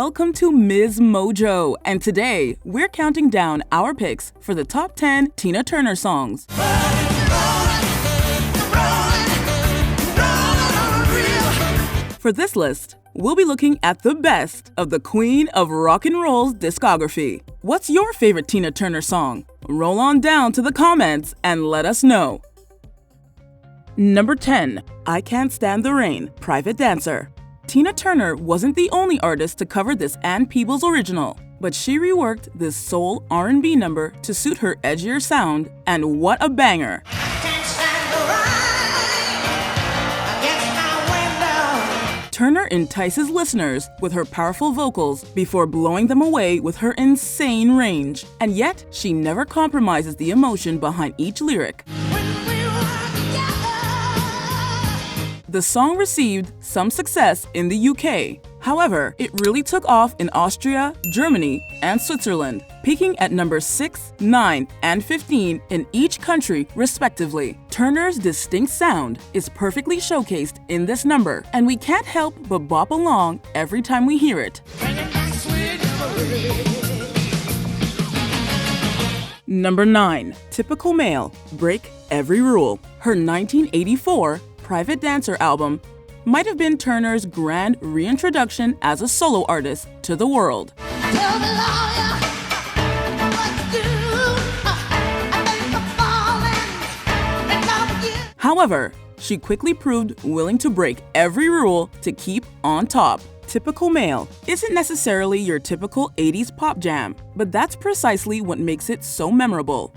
Welcome to MsMojo, and today we're counting down our picks for the top 10 Tina Turner songs. For this list, we'll be looking at the best of the Queen of Rock and Roll's discography. What's your favorite Tina Turner song? Roll on down to the comments and let us know. Number 10, I Can't Stand the Rain, Private Dancer. Tina Turner wasn't the only artist to cover this Ann Peebles original, but she reworked this soul R&B number to suit her edgier sound, and what a banger! Turner entices listeners with her powerful vocals before blowing them away with her insane range, and yet she never compromises the emotion behind each lyric. The song received some success in the UK. However, it really took off in Austria, Germany, and Switzerland, peaking at number 6, 9, and 15 in each country, respectively. Turner's distinct sound is perfectly showcased in this number, and we can't help but bop along every time we hear it. Number 9, Typical Male, Break Every Rule. Her 1984 Private Dancer album might have been Turner's grand reintroduction as a solo artist to the world. However, she quickly proved willing to break every rule to keep on top. Typical Male isn't necessarily your typical 80s pop jam, but that's precisely what makes it so memorable.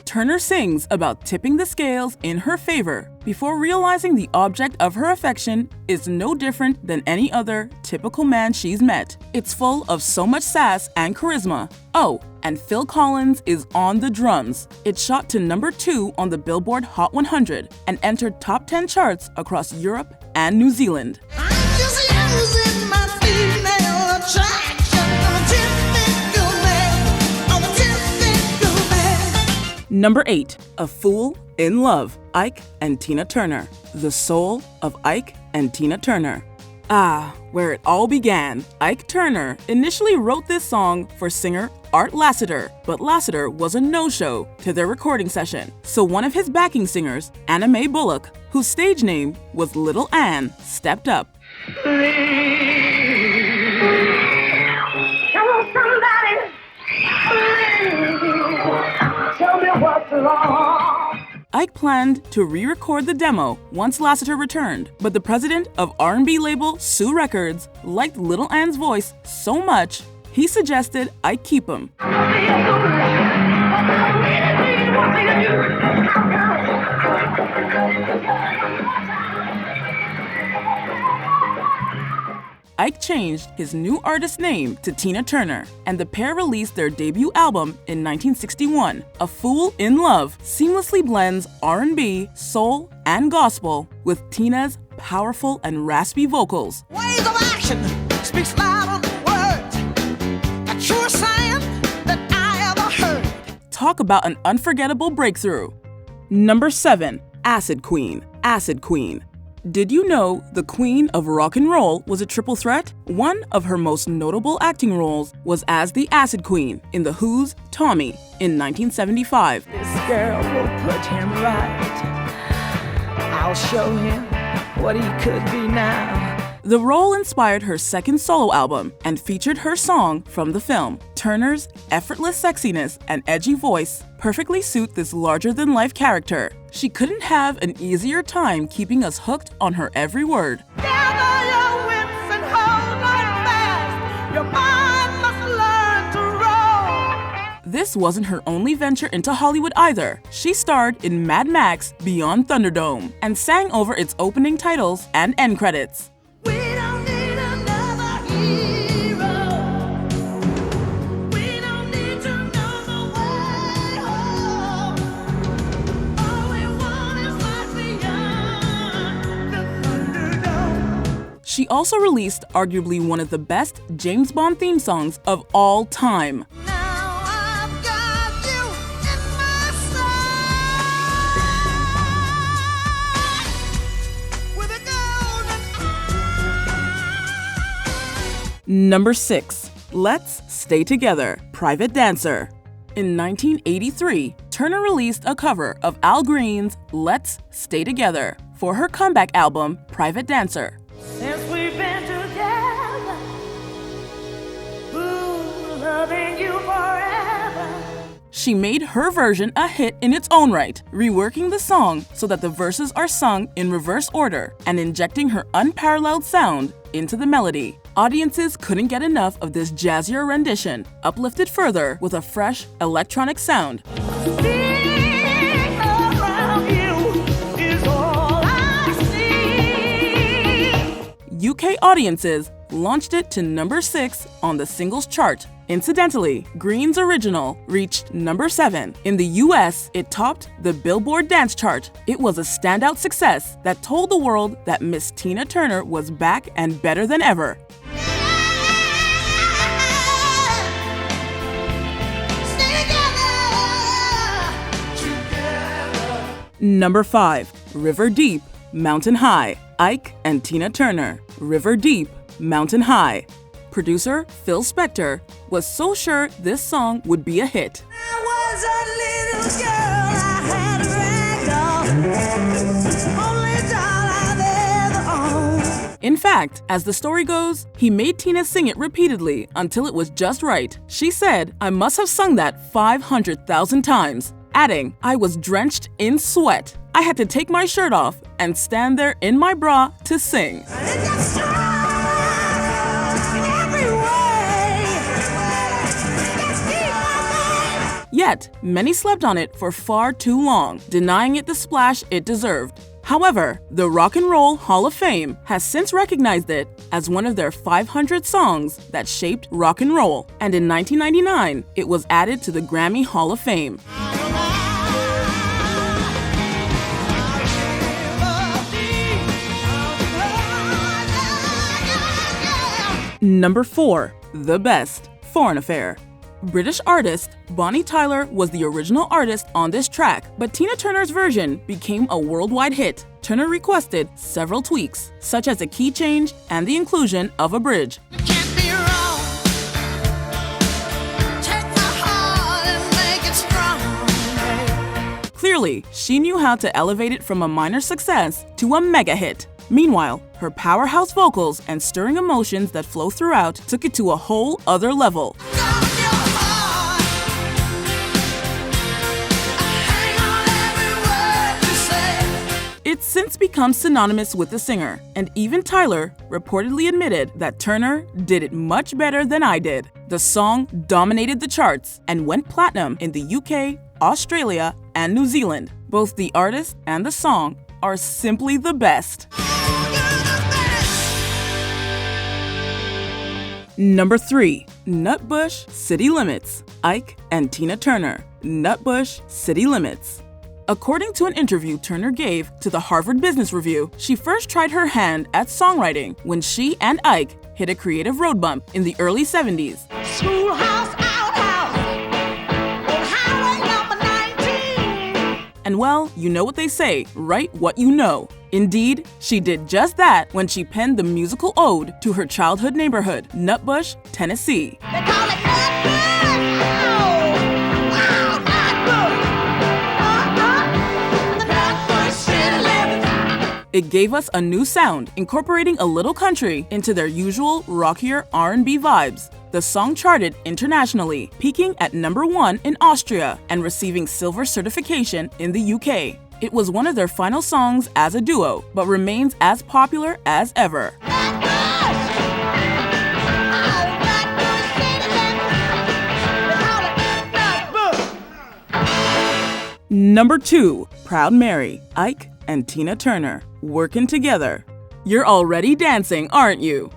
Turner sings about tipping the scales in her favor before realizing the object of her affection is no different than any other typical man she's met. It's full of so much sass and charisma. Oh, and Phil Collins is on the drums. It shot to number 2 on the Billboard Hot 100 and entered top 10 charts across Europe and New Zealand. Number 8, A Fool in Love, Ike and Tina Turner. The soul of Ike and Tina Turner. Ah, where it all began. Ike Turner initially wrote this song for singer Art Lassiter, but Lassiter was a no-show to their recording session. So one of his backing singers, Anna Mae Bullock, whose stage name was Little Ann, stepped up. Ike planned to re-record the demo once Lassiter returned, but the president of R&B label Sue Records liked Little Ann's voice so much, he suggested Ike keep him. Ike changed his new artist name to Tina Turner, and the pair released their debut album in 1961. A Fool in Love seamlessly blends R&B, soul, and gospel with Tina's powerful and raspy vocals. Ways of action speaks louder than words. A true saying that I ever heard. Talk about an unforgettable breakthrough. Number 7, Acid Queen, Acid Queen. Did you know the Queen of Rock and Roll was a triple threat? One of her most notable acting roles was as the Acid Queen in The Who's Tommy in 1975. This girl will put him right. I'll show him what he could be now. The role inspired her second solo album and featured her song from the film. Turner's effortless sexiness and edgy voice perfectly suit this larger-than-life character. She couldn't have an easier time keeping us hooked on her every word. Gather your wits and hold on fast. Your mind must learn to roll. This wasn't her only venture into Hollywood either. She starred in Mad Max Beyond Thunderdome and sang over its opening titles and end credits. We don't need another hero. We don't need to know the way home. All we want is life beyond the Thunderdome. She also released arguably one of the best James Bond theme songs of all time. Now I've got you in my sight. Number 6. Let's Stay Together, Private Dancer. In 1983, Turner released a cover of Al Green's Let's Stay Together for her comeback album, Private Dancer. Since we've been together, ooh, loving you forever. She made her version a hit in its own right, reworking the song so that the verses are sung in reverse order and injecting her unparalleled sound into the melody. Audiences couldn't get enough of this jazzier rendition, uplifted further with a fresh electronic sound. Being around you is all I see. UK audiences launched it to number 6 on the singles chart. Incidentally, Green's original reached number 7. In the US, it topped the Billboard Dance Chart. It was a standout success that told the world that Miss Tina Turner was back and better than ever. Number 5. River Deep, Mountain High, Ike and Tina Turner. River Deep, Mountain High. Producer Phil Spector was so sure this song would be a hit. I was a little girl, I had a ragdoll, only doll I've ever owned. In fact, as the story goes, he made Tina sing it repeatedly until it was just right. She said, "I must have sung that 500,000 times," adding, "I was drenched in sweat. I had to take my shirt off and stand there in my bra to sing." Yet, many slept on it for far too long, denying it the splash it deserved. However, the Rock and Roll Hall of Fame has since recognized it as one of their 500 songs that shaped rock and roll, and in 1999, it was added to the Grammy Hall of Fame. Number 4. The Best, Foreign Affair. British artist Bonnie Tyler was the original artist on this track, but Tina Turner's version became a worldwide hit. Turner requested several tweaks, such as a key change and the inclusion of a bridge. Can't be wrong. Take my heart and make it strong. Clearly, she knew how to elevate it from a minor success to a mega hit. Meanwhile, her powerhouse vocals and stirring emotions that flow throughout took it to a whole other level. It's since become synonymous with the singer, and even Tyler reportedly admitted that Turner did it much better than I did. The song dominated the charts and went platinum in the UK, Australia, and New Zealand. Both the artist and the song are simply the best. Number 3. Nutbush, City Limits, Ike and Tina Turner. Nutbush, City Limits. According to an interview Turner gave to the Harvard Business Review, she first tried her hand at songwriting when she and Ike hit a creative road bump in the early 70s. Schoolhouse, outhouse, on highway number 19. And well, you know what they say, write what you know. Indeed, she did just that when she penned the musical ode to her childhood neighborhood, Nutbush, Tennessee. They call it Nutbush. Oh, Nutbush. The Nutbush City Limits. It gave us a new sound, incorporating a little country into their usual rockier R&B vibes. The song charted internationally, peaking at number 1 in Austria and receiving silver certification in the UK. It was one of their final songs as a duo, but remains as popular as ever. Number 2. Proud Mary, Ike and Tina Turner, Working Together. You're already dancing, aren't you?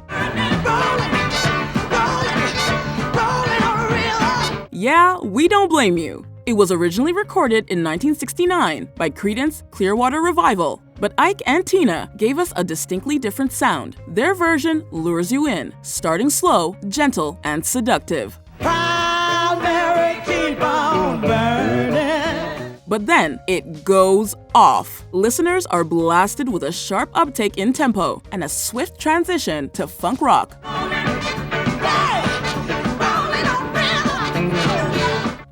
Yeah, we don't blame you. It was originally recorded in 1969 by Creedence Clearwater Revival, but Ike and Tina gave us a distinctly different sound. Their version lures you in, starting slow, gentle, and seductive. Proud Mary, keep on burning. But then it goes off. Listeners are blasted with a sharp uptake in tempo and a swift transition to funk rock.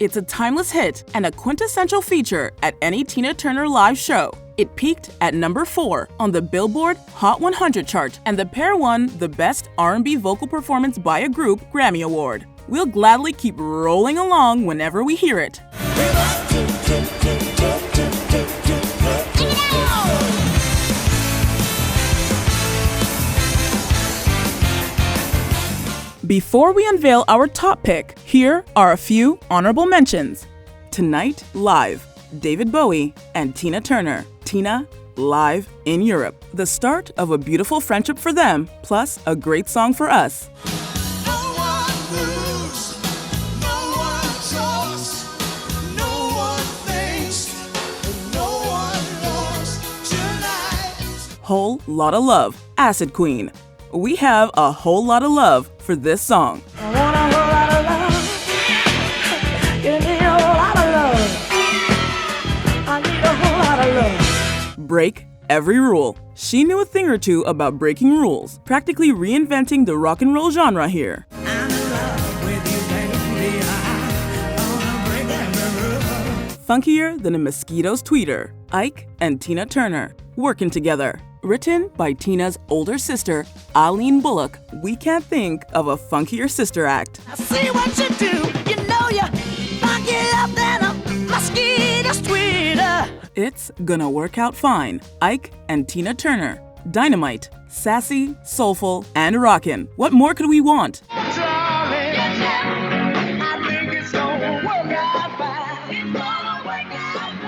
It's a timeless hit and a quintessential feature at any Tina Turner live show. It peaked at number 4 on the Billboard Hot 100 chart, and the pair won the Best R&B Vocal Performance by a Group Grammy Award. We'll gladly keep rolling along whenever we hear it. Before we unveil our top pick, here are a few honorable mentions. Tonight Live, David Bowie and Tina Turner. Tina, live in Europe. The start of a beautiful friendship for them, plus a great song for us. No one moves, no one talks, no one thinks, no one lost tonight. Whole Lotta Love, Acid Queen. We have a whole lot of love for this song. I want a whole lot of love. Give me a whole lot of love. I need a whole lot of love. Break every rule. She knew a thing or two about breaking rules, practically reinventing the rock and roll genre here. I'm in love with you, baby. I wanna break every rule. Funkier than a mosquito's tweeter, Ike and Tina Turner, working together. Written by Tina's older sister, Eileen Bullock, we can't think of a funkier sister act. I see what you do. You know you're funkier than a mosquito's tweeter. It's gonna work out fine. Ike and Tina Turner. Dynamite. Sassy, soulful, and rockin'. What more could we want? Darling, I think it's gonna work out fine. It's gonna work out fine.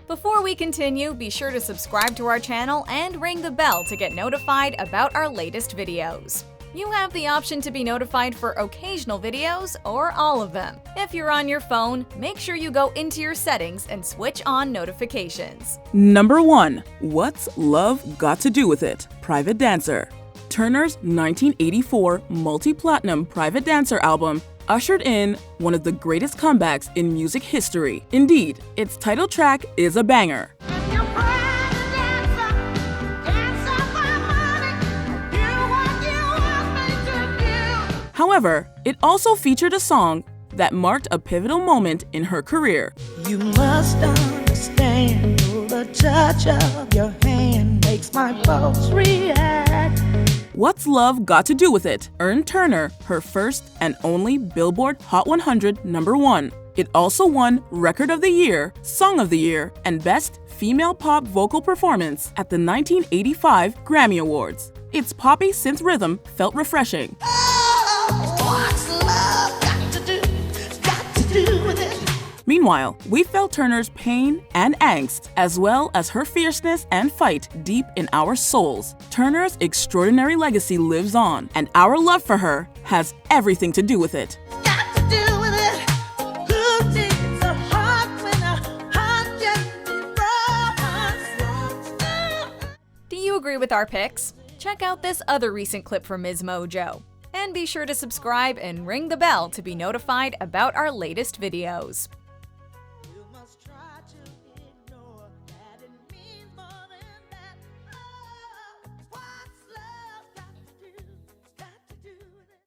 Before we continue, be sure to subscribe to our channel and ring the bell to get notified about our latest videos. You have the option to be notified for occasional videos or all of them. If you're on your phone, make sure you go into your settings and switch on notifications. Number 1. What's Love Got to Do with It? Private Dancer. Turner's 1984 multi-platinum Private Dancer album ushered in one of the greatest comebacks in music history. Indeed, its title track is a banger. However, it also featured a song that marked a pivotal moment in her career. You must understand, the touch of your hand makes my pulse react. What's Love Got to Do with It? Earned Turner her first and only Billboard Hot 100 number 1. It also won Record of the Year, Song of the Year, and Best Female Pop Vocal Performance at the 1985 Grammy Awards. Its poppy synth rhythm felt refreshing. What's love got to do with it? Meanwhile, we felt Turner's pain and angst, as well as her fierceness and fight deep in our souls. Turner's extraordinary legacy lives on, and our love for her has everything to do with it. Got to do with it. Who needs a heart when a heart just broke? Do you agree with our picks? Check out this other recent clip from MsMojo. And be sure to subscribe and ring the bell to be notified about our latest videos.